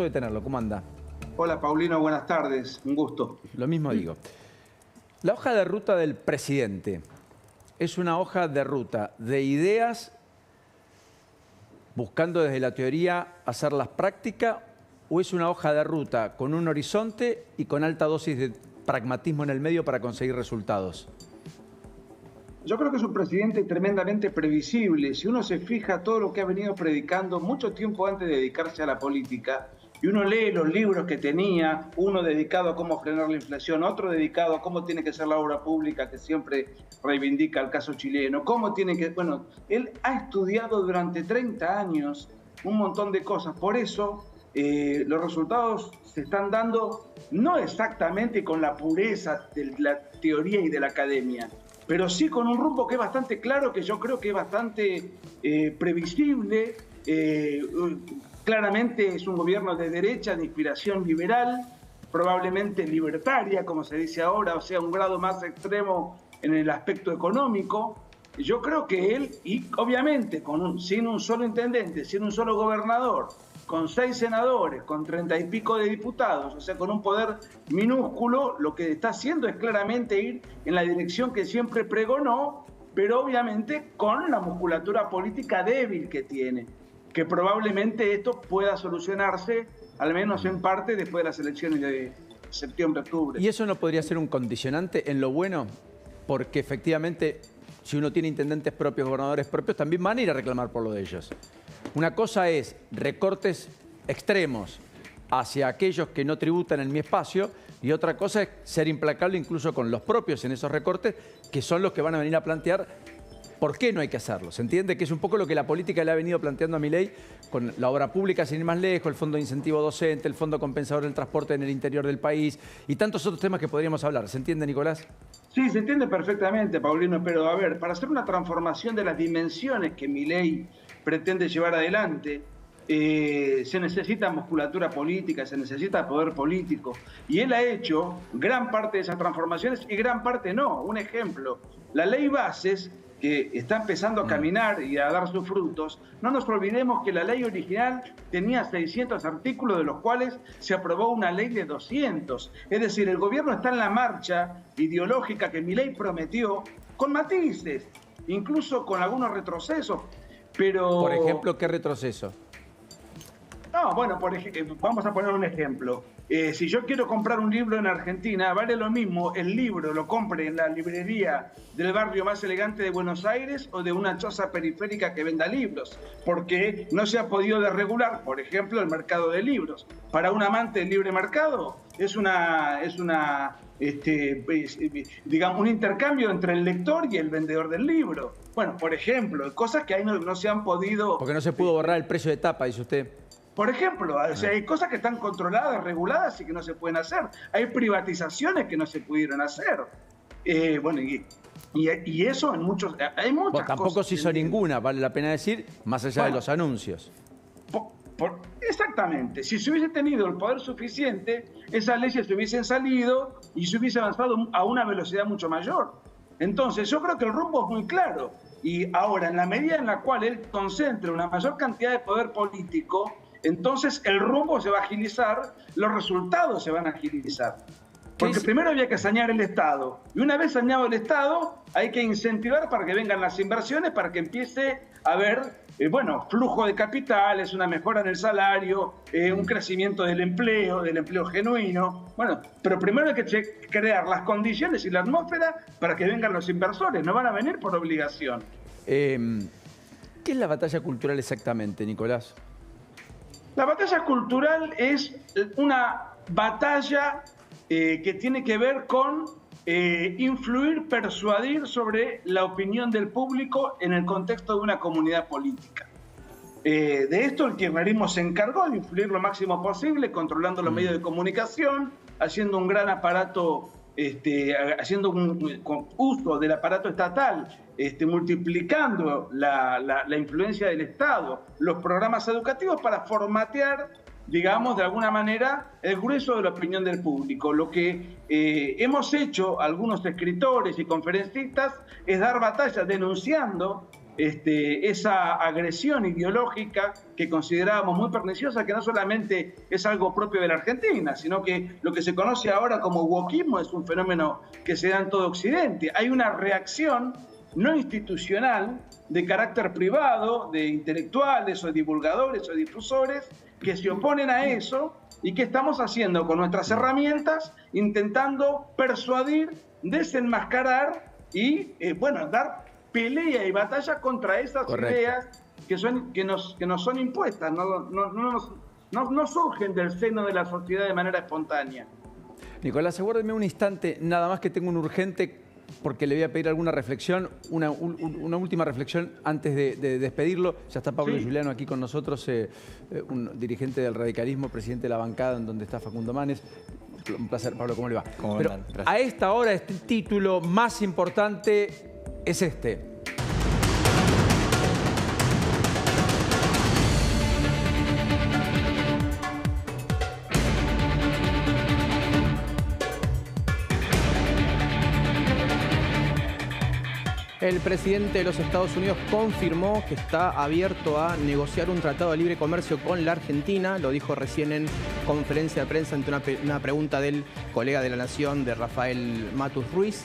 gusto de tenerlo. ¿Cómo anda? Hola, Paulino, buenas tardes. Un gusto. Lo mismo digo. La hoja de ruta del presidente es una hoja de ruta de ideas buscando desde la teoría hacerlas práctica, o es una hoja de ruta con un horizonte y con alta dosis de pragmatismo en el medio para conseguir resultados? Yo creo que es un presidente tremendamente previsible. Si uno se fija todo lo que ha venido predicando mucho tiempo antes de dedicarse a la política, y uno lee los libros que tenía, uno dedicado a cómo frenar la inflación, otro dedicado a cómo tiene que ser la obra pública, que siempre reivindica el caso chileno, cómo tiene que... Bueno, él ha estudiado durante 30 años un montón de cosas. Por eso los resultados se están dando no exactamente con la pureza de la teoría y de la academia, pero sí con un rumbo que es bastante claro, que yo creo que es bastante previsible. Claramente es un gobierno de derecha, de inspiración liberal, probablemente libertaria, como se dice ahora, o sea, un grado más extremo en el aspecto económico. Yo creo que él, y obviamente sin un solo intendente, sin un solo gobernador, con 6 senadores, con 30 y pico de diputados, o sea, con un poder minúsculo, lo que está haciendo es claramente ir en la dirección que siempre pregonó, pero obviamente con la musculatura política débil que tiene, que probablemente esto pueda solucionarse, al menos en parte, después de las elecciones de septiembre-octubre. ¿Y eso no podría ser un condicionante en lo bueno? Porque efectivamente, si uno tiene intendentes propios, gobernadores propios, también van a ir a reclamar por lo de ellos. Una cosa es recortes extremos hacia aquellos que no tributan en mi espacio, y otra cosa es ser implacable incluso con los propios en esos recortes, que son los que van a venir a plantear por qué no hay que hacerlo. ¿Se entiende? Que es un poco lo que la política le ha venido planteando a Milei con la obra pública, sin ir más lejos, el fondo de incentivo docente, el fondo compensador del transporte en el interior del país y tantos otros temas que podríamos hablar. ¿Se entiende, Nicolás? Sí, se entiende perfectamente, Paulino, pero a ver, para hacer una transformación de las dimensiones que Milei pretende llevar adelante, se necesita musculatura política, se necesita poder político. Y él ha hecho gran parte de esas transformaciones y gran parte no. Un ejemplo, la ley Bases, que está empezando a caminar y a dar sus frutos. No nos olvidemos que la ley original tenía 600 artículos, de los cuales se aprobó una ley de 200. Es decir, el gobierno está en la marcha ideológica que Milei prometió, con matices, incluso con algunos retrocesos, pero... Por ejemplo, ¿qué retroceso? No, bueno, vamos a poner un ejemplo. Si yo quiero comprar un libro en Argentina, vale lo mismo el libro lo compre en la librería del barrio más elegante de Buenos Aires o de una choza periférica que venda libros, porque no se ha podido desregular, por ejemplo, el mercado de libros. Para un amante del libre mercado digamos, un intercambio entre el lector y el vendedor del libro. Bueno, por ejemplo, cosas que ahí no se han podido... Porque no se pudo borrar el precio de tapa, dice usted. Por ejemplo, o sea, hay cosas que están controladas, reguladas y que no se pueden hacer. Hay privatizaciones que no se pudieron hacer. Bueno, y eso en muchos... Hay muchas cosas. Tampoco se hizo ninguna, vale la pena decir, más allá de los anuncios. Exactamente. Si se hubiese tenido el poder suficiente, esas leyes se hubiesen salido y se hubiese avanzado a una velocidad mucho mayor. Entonces, yo creo que el rumbo es muy claro. Y ahora, en la medida en la cual él concentre una mayor cantidad de poder político, entonces el rumbo se va a agilizar, los resultados se van a agilizar. Porque primero había que sanear el Estado. Y una vez saneado el Estado, hay que incentivar para que vengan las inversiones, para que empiece a haber, flujo de capitales, una mejora en el salario, un crecimiento del empleo genuino. Bueno, pero primero hay que crear las condiciones y la atmósfera para que vengan los inversores. No van a venir por obligación. ¿Qué es la batalla cultural exactamente, Nicolás? La batalla cultural es una batalla que tiene que ver con influir, persuadir sobre la opinión del público en el contexto de una comunidad política. De esto el kirchnerismo se encargó de influir lo máximo posible, controlando los medios de comunicación, haciendo un gran aparato, haciendo un uso del aparato estatal, multiplicando la influencia del Estado, los programas educativos para formatear, digamos, de alguna manera, el grueso de la opinión del público. Lo que hemos hecho algunos escritores y conferencistas es dar batalla denunciando esa agresión ideológica que considerábamos muy perniciosa, que no solamente es algo propio de la Argentina, sino que lo que se conoce ahora como wokismo es un fenómeno que se da en todo Occidente. Hay una reacción no institucional de carácter privado, de intelectuales o divulgadores o difusores que se oponen a eso y que estamos haciendo con nuestras herramientas, intentando persuadir, desenmascarar y, dar pelea y batalla contra esas ideas que nos son impuestas, no surgen del seno de la sociedad de manera espontánea. Nicolás, aguárdeme un instante, nada más que tengo un urgente, porque le voy a pedir alguna reflexión, una última reflexión antes de despedirlo. Ya está Pablo Giuliano aquí con nosotros, un dirigente del radicalismo, presidente de la bancada en donde está Facundo Manes. Un placer, Pablo, ¿cómo le va? Pero a esta hora, este título más importante es este. El presidente de los Estados Unidos confirmó que está abierto a negociar un tratado de libre comercio con la Argentina. Lo dijo recién en conferencia de prensa ante una pregunta del colega de La Nación, de Rafael Matus Ruiz,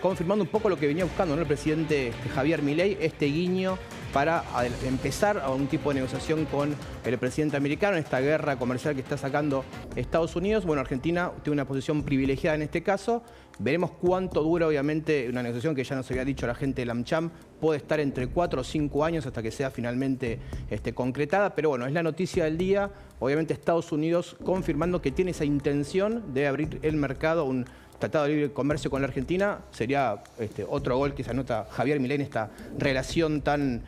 confirmando un poco lo que venía buscando, ¿no?, el presidente Javier Milei, este guiño para empezar a un tipo de negociación con el presidente americano en esta guerra comercial que está sacando Estados Unidos. Bueno, Argentina tiene una posición privilegiada en este caso. Veremos cuánto dura, obviamente, una negociación que ya nos había dicho la gente de la AmCham. Puede estar entre 4 o 5 años hasta que sea finalmente concretada. Pero bueno, es la noticia del día. Obviamente Estados Unidos confirmando que tiene esa intención de abrir el mercado, un tratado de libre comercio con la Argentina. Sería otro gol que se anota Javier Milei en esta relación tan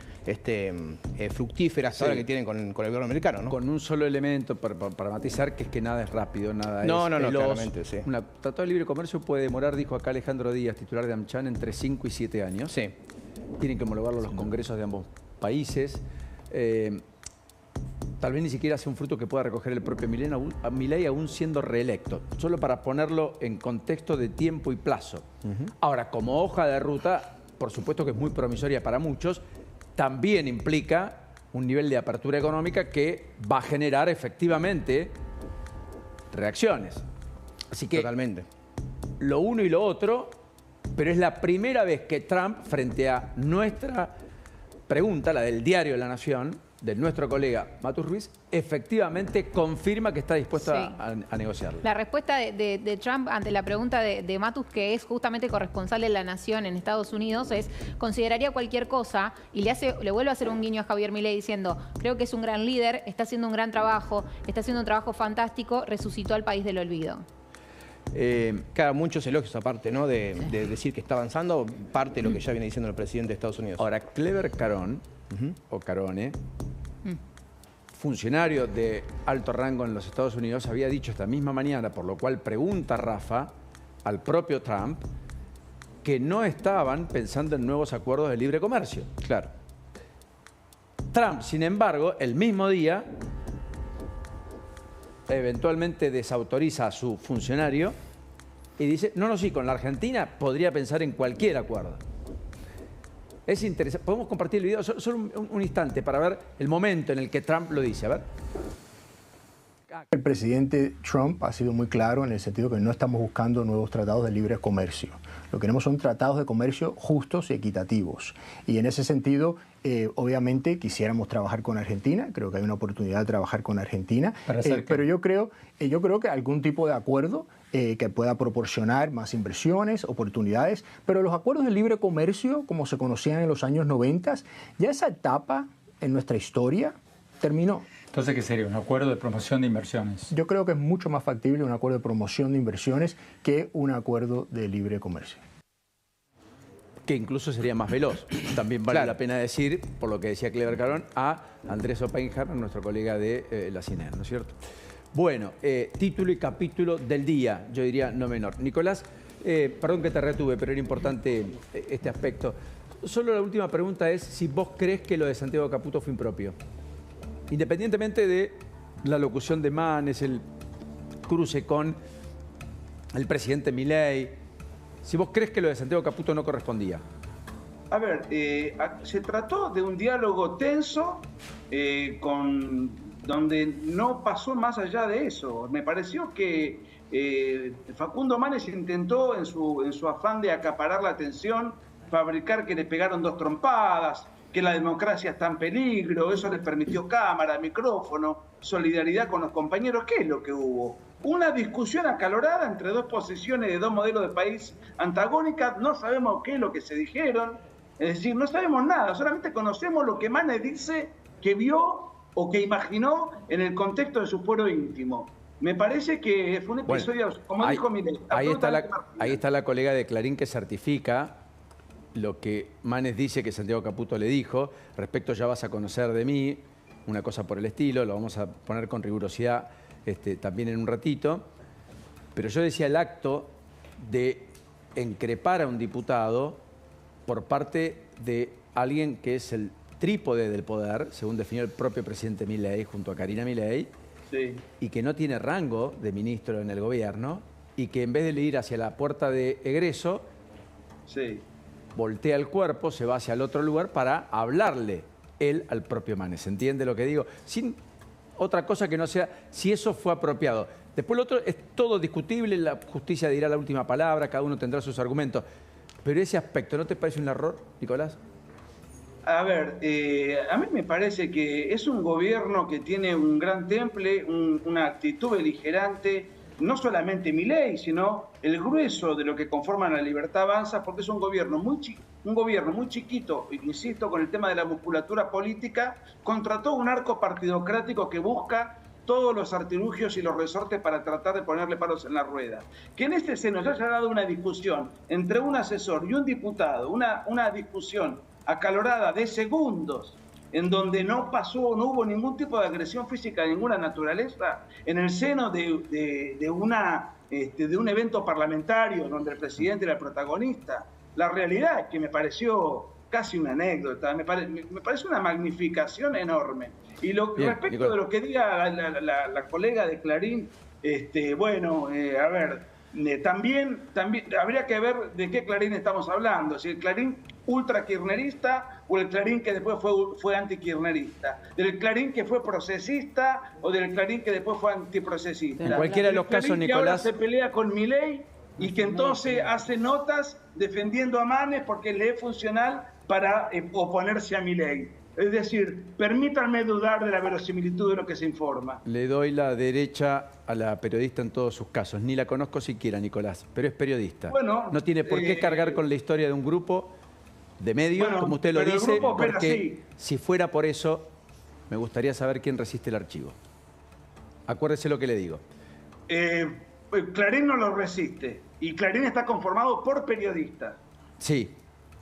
fructífera hasta ahora que tienen con el gobierno americano, ¿no? Con un solo elemento para matizar, que es que nada es rápido, nada es veloz. Claramente, sí. Un tratado de libre comercio puede demorar, dijo acá Alejandro Díaz, titular de AmCham, entre 5 y 7 años. Sí. Tienen que homologarlo los congresos de ambos países. Tal vez ni siquiera sea un fruto que pueda recoger el propio Milei aún siendo reelecto. Solo para ponerlo en contexto de tiempo y plazo. Ahora, como hoja de ruta, por supuesto que es muy promisoria para muchos, también implica un nivel de apertura económica que va a generar efectivamente reacciones. Así que totalmente. Lo uno y lo otro, pero es la primera vez que Trump, frente a nuestra pregunta, la del diario La Nación, de nuestro colega Matus Ruiz, efectivamente confirma que está dispuesto a negociarlo. La respuesta de Trump ante la pregunta de Matus, que es justamente corresponsal de La Nación en Estados Unidos, es: consideraría cualquier cosa, y le vuelve a hacer un guiño a Javier Milei diciendo: creo que es un gran líder, está haciendo un gran trabajo, está haciendo un trabajo fantástico, resucitó al país del olvido. Claro, muchos elogios aparte, ¿no?, de decir que está avanzando, parte de lo que ya viene diciendo el presidente de Estados Unidos. Ahora, Clever Caron, o Carone, funcionario de alto rango en los Estados Unidos, había dicho esta misma mañana, por lo cual pregunta Rafa al propio Trump, que no estaban pensando en nuevos acuerdos de libre comercio. Claro. Trump, sin embargo, el mismo día, eventualmente desautoriza a su funcionario y dice: no, sí, con la Argentina podría pensar en cualquier acuerdo. Es interesante. Podemos compartir el video solo un instante para ver el momento en el que Trump lo dice. A ver. El presidente Trump ha sido muy claro en el sentido que no estamos buscando nuevos tratados de libre comercio. Lo que queremos son tratados de comercio justos y equitativos. Y en ese sentido, obviamente, quisiéramos trabajar con Argentina. Creo que hay una oportunidad de trabajar con Argentina. Pero yo creo que algún tipo de acuerdo que pueda proporcionar más inversiones, oportunidades. Pero los acuerdos de libre comercio, como se conocían en los años 90, ya esa etapa en nuestra historia terminó. Entonces, ¿qué sería? ¿Un acuerdo de promoción de inversiones? Yo creo que es mucho más factible un acuerdo de promoción de inversiones que un acuerdo de libre comercio. Que incluso sería más veloz. También vale la pena decir, por lo que decía Clever Caron, a Andrés Oppenheimer, nuestro colega de la CINEA, ¿no es cierto? Bueno, título y capítulo del día, yo diría no menor. Nicolás, perdón que te retuve, pero era importante este aspecto. Solo la última pregunta es si vos crees que lo de Santiago Caputo fue impropio. Independientemente de la locución de Manes, el cruce con el presidente Milei, si vos crees que lo de Santiago Caputo no correspondía. A ver, se trató de un diálogo tenso donde no pasó más allá de eso. Me pareció que Facundo Manes intentó, en su afán de acaparar la atención, fabricar que le pegaron 2 trompadas, que la democracia está en peligro, eso le permitió cámara, micrófono, solidaridad con los compañeros. ¿Qué es lo que hubo? Una discusión acalorada entre 2 posiciones de 2 modelos de país antagónicas. No sabemos qué es lo que se dijeron, es decir, no sabemos nada, solamente conocemos lo que Manes dice que vio o que imaginó en el contexto de su fuero íntimo. Me parece que fue un episodio, bueno, como dijo Milei. Ahí está la colega de Clarín que certifica lo que Manes dice que Santiago Caputo le dijo. Respecto, ya vas a conocer de mí, una cosa por el estilo, lo vamos a poner con rigurosidad también en un ratito. Pero yo decía el acto de increpar a un diputado por parte de alguien que es el trípode del poder, según definió el propio presidente Milei junto a Karina Milei, sí, y que no tiene rango de ministro en el gobierno, y que en vez de ir hacia la puerta de egreso, sí, voltea el cuerpo, se va hacia el otro lugar para hablarle él al propio Manes. ¿Se entiende lo que digo? Sin otra cosa que no sea si eso fue apropiado. Después lo otro es todo discutible, la justicia dirá la última palabra, cada uno tendrá sus argumentos. Pero ese aspecto, ¿no te parece un error, Nicolás? A ver, a mí me parece que es un gobierno que tiene un gran temple, una actitud beligerante, no solamente Milei, sino el grueso de lo que conforman la Libertad Avanza, porque es un gobierno muy chiquito, insisto, con el tema de la musculatura política, contra todo un arco partidocrático que busca todos los artilugios y los resortes para tratar de ponerle palos en la rueda. Que en este seno se haya dado una discusión entre un asesor y un diputado, una discusión acalorada de segundos, en donde no hubo ningún tipo de agresión física de ninguna naturaleza, en el seno de un evento parlamentario donde el presidente era el protagonista. La realidad es que me pareció casi una anécdota, me parece una magnificación enorme. Y respecto de lo que diga la colega de Clarín, a ver, también habría que ver de qué Clarín estamos hablando, si el Clarín ultra-kirchnerista o el Clarín que después fue anti-kirchnerista, del Clarín que fue procesista o del Clarín que después fue antiprocesista. En cualquiera de los casos, Nicolás, que ahora se pelea con Milei y que entonces hace notas defendiendo a Manes porque le es funcional para oponerse a Milei. Es decir, permítanme dudar de la verosimilitud de lo que se informa. Le doy la derecha a la periodista en todos sus casos. Ni la conozco siquiera, Nicolás, pero es periodista. Bueno, no tiene por qué cargar con la historia de un grupo de medios, como usted lo dice, porque si fuera por eso, me gustaría saber quién resiste el archivo. Acuérdese lo que le digo. Clarín no lo resiste, y Clarín está conformado por periodistas. Sí,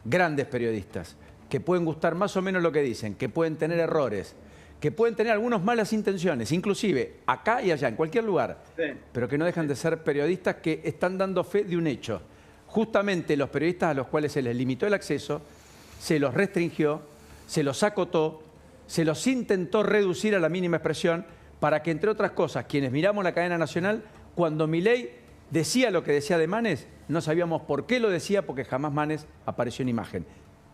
grandes periodistas, que pueden gustar más o menos lo que dicen, que pueden tener errores, que pueden tener algunas malas intenciones, inclusive acá y allá, en cualquier lugar, sí, pero que no dejan de ser periodistas que están dando fe de un hecho. Justamente los periodistas a los cuales se les limitó el acceso, se los restringió, se los acotó, se los intentó reducir a la mínima expresión para que, entre otras cosas, quienes miramos la cadena nacional, cuando Milei decía lo que decía de Manes, no sabíamos por qué lo decía, porque jamás Manes apareció en imagen.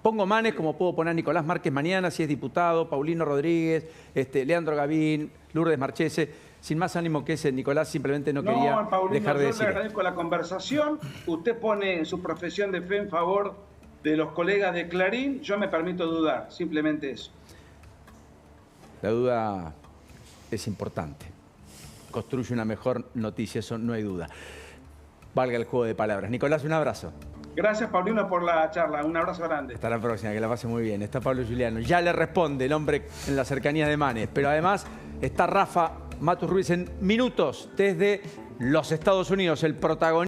Pongo Manes como puedo poner a Nicolás Márquez mañana, si es diputado, Paulino Rodríguez, Leandro Gavín, Lourdes Marchese. Sin más ánimo que ese, Nicolás, simplemente no quería dejar de decir. Yo le agradezco la conversación. Usted pone en su profesión de fe en favor de los colegas de Clarín. Yo me permito dudar, simplemente eso. La duda es importante. Construye una mejor noticia, eso no hay duda. Valga el juego de palabras. Nicolás, un abrazo. Gracias, Paulino, por la charla. Un abrazo grande. Hasta la próxima, que la pase muy bien. Está Pablo Giuliano. Ya le responde el hombre en la cercanía de Manes. Pero además está Rafa Matus Ruiz en minutos desde los Estados Unidos, el protagonista.